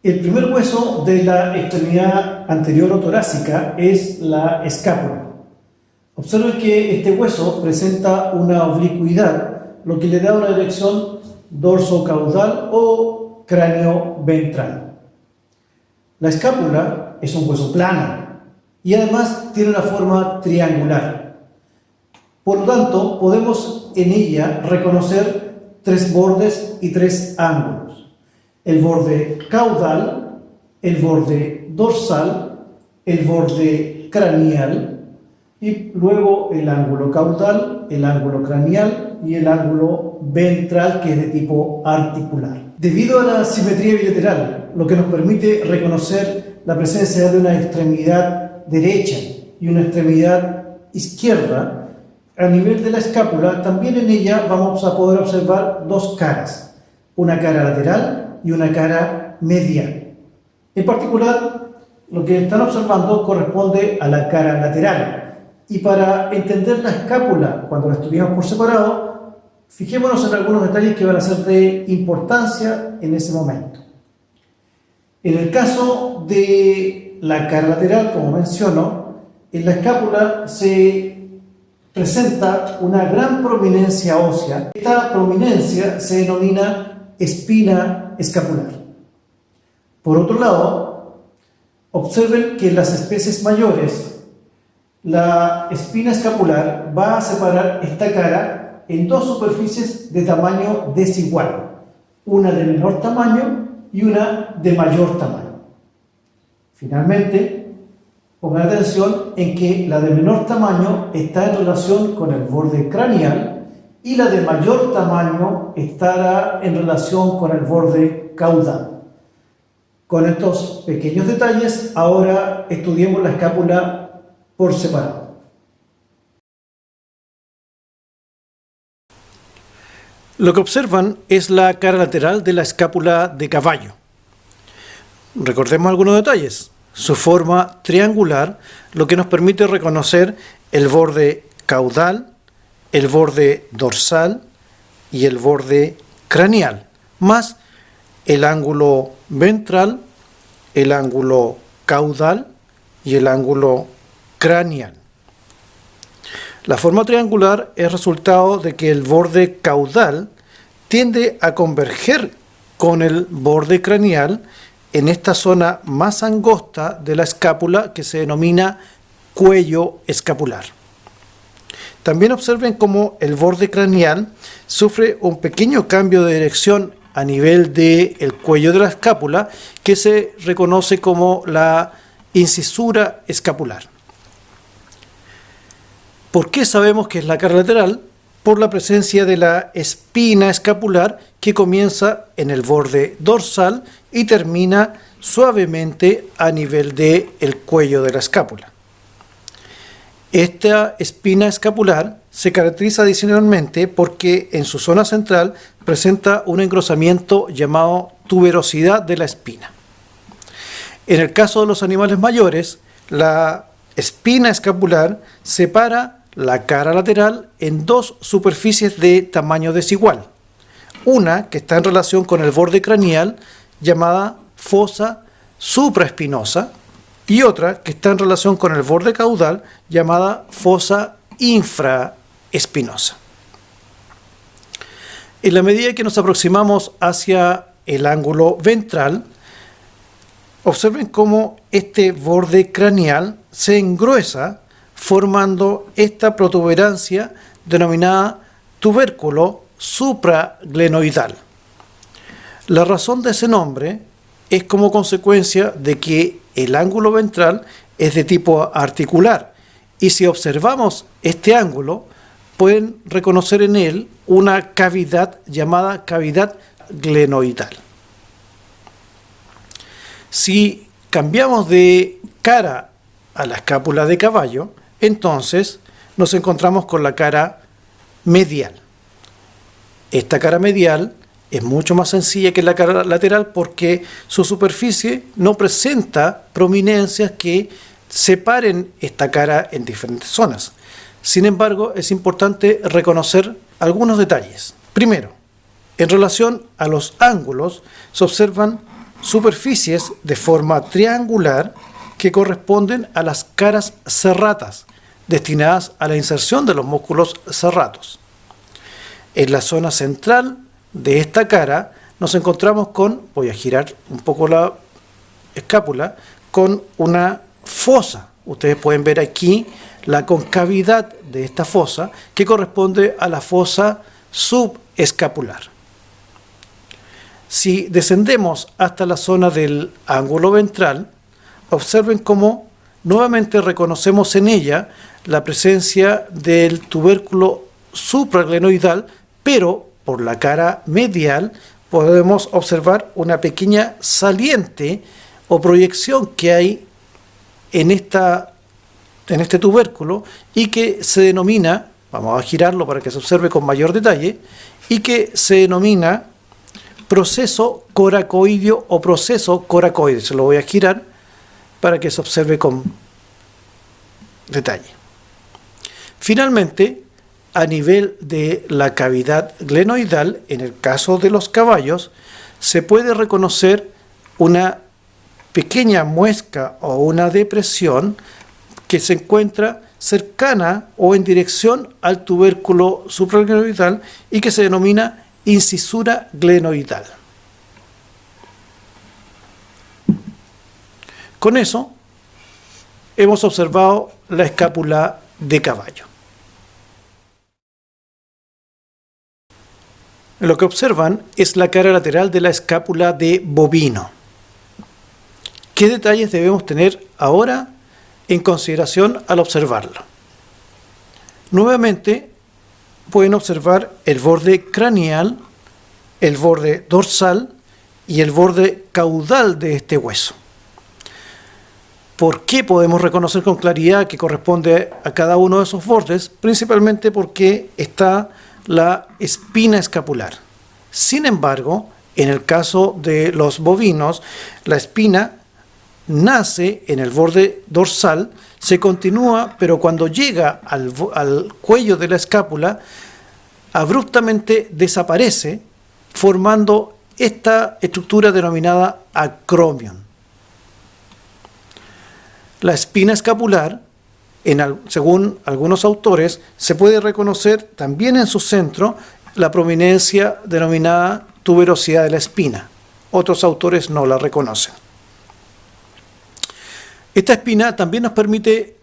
El primer hueso de la extremidad anterior o torácica es la escápula. Observe que este hueso presenta una oblicuidad, lo que le da una dirección dorso-caudal o cráneo-ventral. La escápula es un hueso plano y además tiene una forma triangular. Por lo tanto, podemos en ella reconocer tres bordes y tres ángulos: el borde caudal, el borde dorsal, el borde craneal y luego el ángulo caudal, el ángulo craneal y el ángulo ventral, que es de tipo articular. Debido a la simetría bilateral, lo que nos permite reconocer la presencia de una extremidad derecha y una extremidad izquierda, a nivel de la escápula, también en ella vamos a poder observar dos caras, una cara lateral y una cara medial. En particular, lo que están observando corresponde a la cara lateral. Y para entender la escápula, cuando la estudiamos por separado, fijémonos en algunos detalles que van a ser de importancia en ese momento. En el caso de la cara lateral, como menciono, en la escápula se presenta una gran prominencia ósea. Esta prominencia se denomina espina escapular. Por otro lado, observen que en las especies mayores, la espina escapular va a separar esta cara en dos superficies de tamaño desigual, una de menor tamaño y una de mayor tamaño. Finalmente, pongan atención en que la de menor tamaño está en relación con el borde craneal y la de mayor tamaño estará en relación con el borde caudal. Con estos pequeños detalles, ahora estudiemos la escápula por separado. Lo que observan es la cara lateral de la escápula de caballo. Recordemos algunos detalles. Su forma triangular, lo que nos permite reconocer el borde caudal, el borde dorsal y el borde craneal, más el ángulo ventral, el ángulo caudal y el ángulo craneal. La forma triangular es resultado de que el borde caudal tiende a converger con el borde craneal en esta zona más angosta de la escápula, que se denomina cuello escapular. También observen cómo el borde craneal sufre un pequeño cambio de dirección a nivel del cuello de la escápula, que se reconoce como la incisura escapular. ¿Por qué sabemos que es la cara lateral? Por la presencia de la espina escapular, que comienza en el borde dorsal y termina suavemente a nivel del cuello de la escápula. Esta espina escapular se caracteriza adicionalmente porque en su zona central presenta un engrosamiento llamado tuberosidad de la espina. En el caso de los animales mayores, la espina escapular separa la cara lateral en dos superficies de tamaño desigual. Una que está en relación con el borde craneal, llamada fosa supraespinosa, y otra que está en relación con el borde caudal, llamada fosa infraespinosa. En la medida que nos aproximamos hacia el ángulo ventral, observen cómo este borde craneal se engruesa, formando esta protuberancia denominada tubérculo supraglenoidal. La razón de ese nombre es como consecuencia de que el ángulo ventral es de tipo articular, y si observamos este ángulo, pueden reconocer en él una cavidad llamada cavidad glenoidal. Si cambiamos de cara a la escápula de caballo, entonces nos encontramos con la cara medial. Esta cara medial es mucho más sencilla que la cara lateral porque su superficie no presenta prominencias que separen esta cara en diferentes zonas. Sin embargo, es importante reconocer algunos detalles. Primero, en relación a los ángulos, se observan superficies de forma triangular que corresponden a las caras serratas, destinadas a la inserción de los músculos serratos. En la zona central de esta cara nos encontramos con, voy a girar un poco la escápula, con una fosa. Ustedes pueden ver aquí la concavidad de esta fosa que corresponde a la fosa subescapular. Si descendemos hasta la zona del ángulo ventral, observen cómo nuevamente reconocemos en ella la presencia del tubérculo supraglenoidal, pero por la cara medial podemos observar una pequeña saliente o proyección que hay en este tubérculo y que se denomina, vamos a girarlo para que se observe con mayor detalle, y que se denomina proceso coracoideo o proceso coracoide. Se lo voy a girar para que se observe con detalle. Finalmente, a nivel de la cavidad glenoidal, en el caso de los caballos, se puede reconocer una pequeña muesca o una depresión que se encuentra cercana o en dirección al tubérculo supraglenoidal y que se denomina incisura glenoidal. Con eso hemos observado la escápula de caballo. Lo que observan es la cara lateral de la escápula de bovino. ¿Qué detalles debemos tener ahora en consideración al observarlo? Nuevamente pueden observar el borde craneal, el borde dorsal y el borde caudal de este hueso. ¿Por qué podemos reconocer con claridad que corresponde a cada uno de esos bordes? Principalmente porque está la espina escapular. Sin embargo, en el caso de los bovinos, la espina nace en el borde dorsal, se continúa, pero cuando llega al cuello de la escápula, abruptamente desaparece, formando esta estructura denominada acromion. La espina escapular, según algunos autores, se puede reconocer también en su centro la prominencia denominada tuberosidad de la espina. Otros autores no la reconocen. Esta espina también nos permite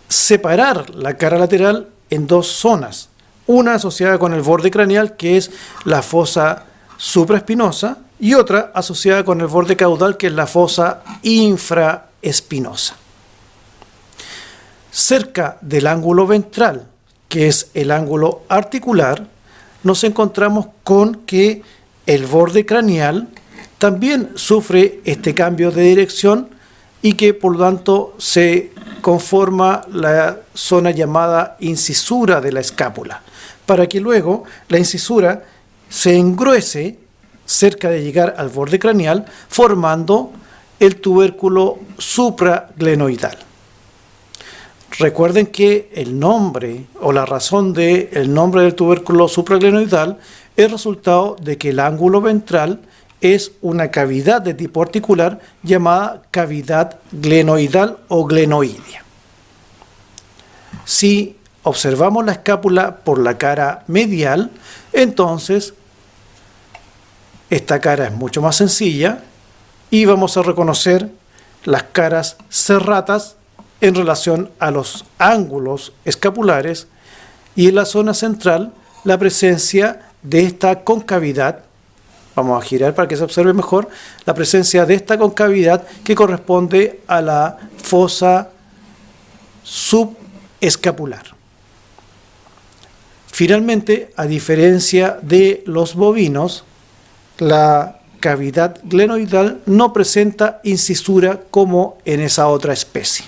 separar la cara lateral en dos zonas. Una asociada con el borde craneal, que es la fosa supraespinosa, y otra asociada con el borde caudal, que es la fosa infraespinosa. Cerca del ángulo ventral, que es el ángulo articular, nos encontramos con que el borde craneal también sufre este cambio de dirección y que por lo tanto se conforma la zona llamada incisura de la escápula, para que luego la incisura se engruese cerca de llegar al borde craneal, formando el tubérculo supraglenoidal. Recuerden que el nombre o la razón del nombre del tubérculo supraglenoidal es resultado de que el ángulo ventral es una cavidad de tipo articular llamada cavidad glenoidal o glenoidea. Si observamos la escápula por la cara medial, entonces esta cara es mucho más sencilla y vamos a reconocer las caras serratas en relación a los ángulos escapulares y en la zona central la presencia de esta concavidad. Vamos a girar para que se observe mejor la presencia de esta concavidad que corresponde a la fosa subescapular. Finalmente, a diferencia de los bovinos, la cavidad glenoidal no presenta incisura como en esa otra especie.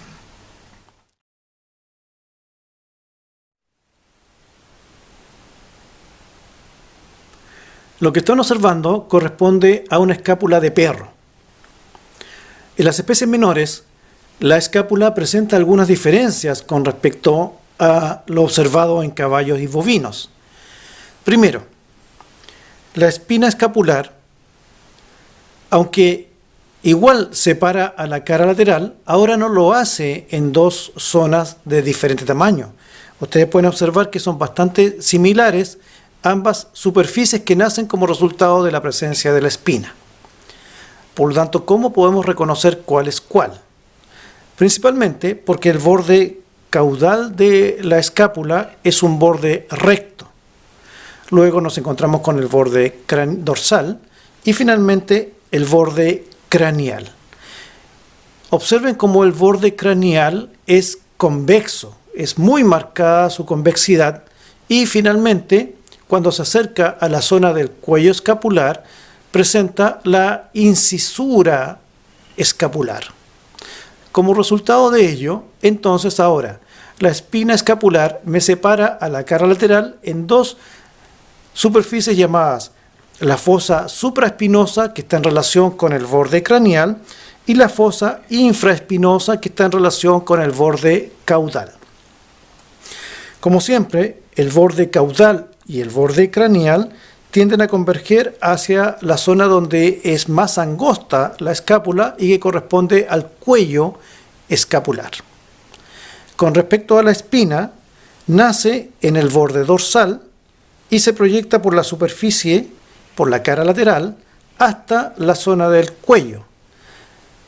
Lo que están observando corresponde a una escápula de perro. En las especies menores, la escápula presenta algunas diferencias con respecto a lo observado en caballos y bovinos. Primero, la espina escapular Aunque igual separa a la cara lateral, ahora no lo hace en dos zonas de diferente tamaño. Ustedes pueden observar que son bastante similares ambas superficies que nacen como resultado de la presencia de la espina. Por lo tanto, ¿cómo podemos reconocer cuál es cuál? Principalmente porque el borde caudal de la escápula es un borde recto. Luego nos encontramos con el borde dorsal y finalmente el borde craneal. Observen cómo el borde craneal es convexo, es muy marcada su convexidad y finalmente cuando se acerca a la zona del cuello escapular presenta la incisura escapular. Como resultado de ello, entonces ahora la espina escapular me separa a la cara lateral en dos superficies llamadas la fosa supraespinosa, que está en relación con el borde craneal, y la fosa infraespinosa, que está en relación con el borde caudal. Como siempre, el borde caudal y el borde craneal tienden a converger hacia la zona donde es más angosta la escápula y que corresponde al cuello escapular. Con respecto a la espina, nace en el borde dorsal y se proyecta por la superficie, por la cara lateral, hasta la zona del cuello.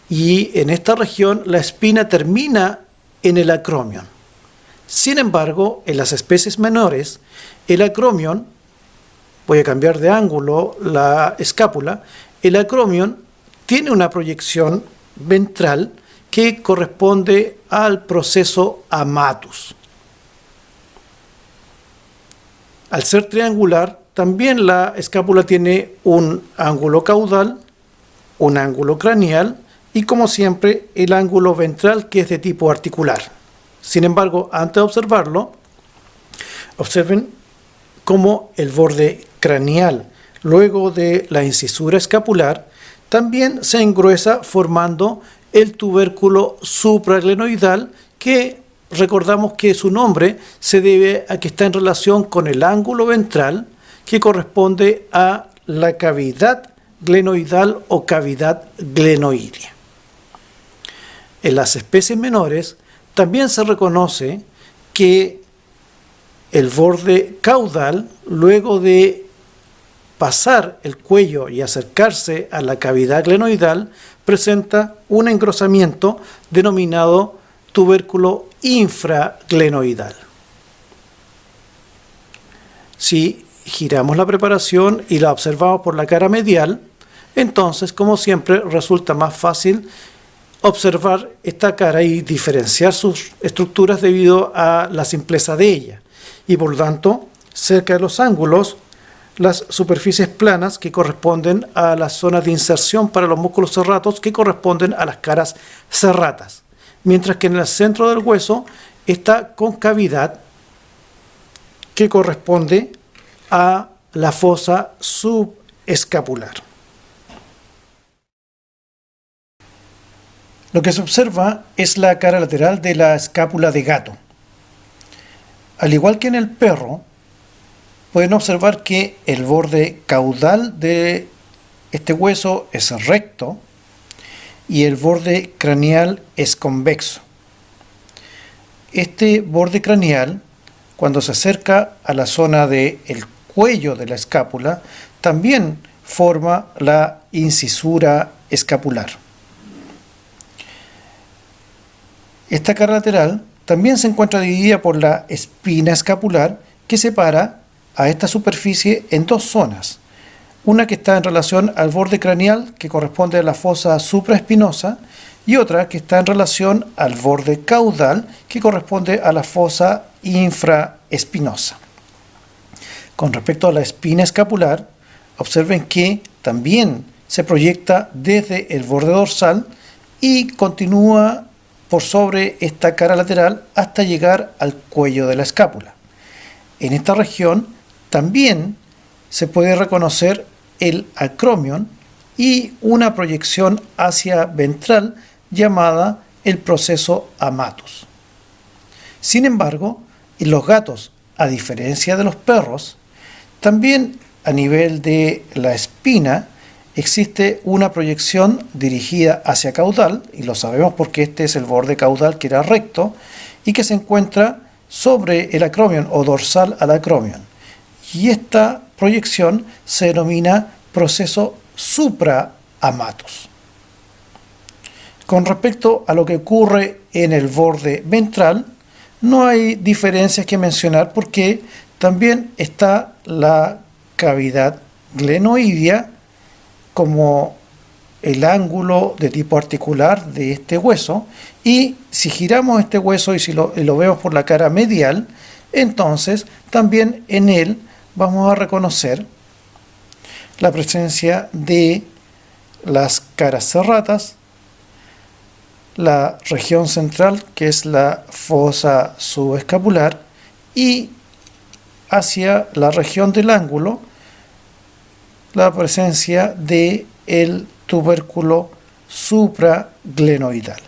Y en esta región la espina termina en el acromion. Sin embargo, en las especies menores, el acromion, voy a cambiar de ángulo la escápula, el acromion tiene una proyección ventral que corresponde al proceso amatus. Al ser triangular, también la escápula tiene un ángulo caudal, un ángulo craneal y, como siempre, el ángulo ventral, que es de tipo articular. Sin embargo, antes de observarlo, observen cómo el borde craneal, luego de la incisura escapular, también se engruesa formando el tubérculo supraglenoidal, que recordamos que su nombre se debe a que está en relación con el ángulo ventral que corresponde a la cavidad glenoidal o cavidad glenoidea. En las especies menores también se reconoce que el borde caudal, luego de pasar el cuello y acercarse a la cavidad glenoidal, presenta un engrosamiento denominado tubérculo infraglenoidal. Si giramos la preparación y la observamos por la cara medial, entonces, como siempre, resulta más fácil observar esta cara y diferenciar sus estructuras debido a la simpleza de ella. Y por lo tanto, cerca de los ángulos, las superficies planas que corresponden a las zonas de inserción para los músculos serratos, que corresponden a las caras serratas. Mientras que en el centro del hueso esta concavidad que corresponde a la fosa subescapular. Lo que se observa es la cara lateral de la escápula de gato. Al igual que en el perro, pueden observar que el borde caudal de este hueso es recto y el borde craneal es convexo. Este borde craneal, cuando se acerca a la zona del cuello de la escápula, también forma la incisura escapular. Esta cara lateral también se encuentra dividida por la espina escapular, que separa a esta superficie en dos zonas. Una que está en relación al borde craneal, que corresponde a la fosa supraespinosa, y otra que está en relación al borde caudal, que corresponde a la fosa infraespinosa. Con respecto a la espina escapular, observen que también se proyecta desde el borde dorsal y continúa por sobre esta cara lateral hasta llegar al cuello de la escápula. En esta región también se puede reconocer el acromion y una proyección hacia ventral llamada el proceso amatus. Sin embargo, en los gatos, a diferencia de los perros, también a nivel de la espina existe una proyección dirigida hacia caudal, y lo sabemos porque este es el borde caudal que era recto y que se encuentra sobre el acromion o dorsal al acromion. Y esta proyección se denomina proceso supraamatus. Con respecto a lo que ocurre en el borde ventral, no hay diferencias que mencionar porque también está la cavidad glenoidea como el ángulo de tipo articular de este hueso, y si giramos este hueso y si lo vemos por la cara medial, entonces también en él vamos a reconocer la presencia de las caras serratas, la región central, que es la fosa subescapular, y hacia la región del ángulo, la presencia de el tubérculo supraglenoidal.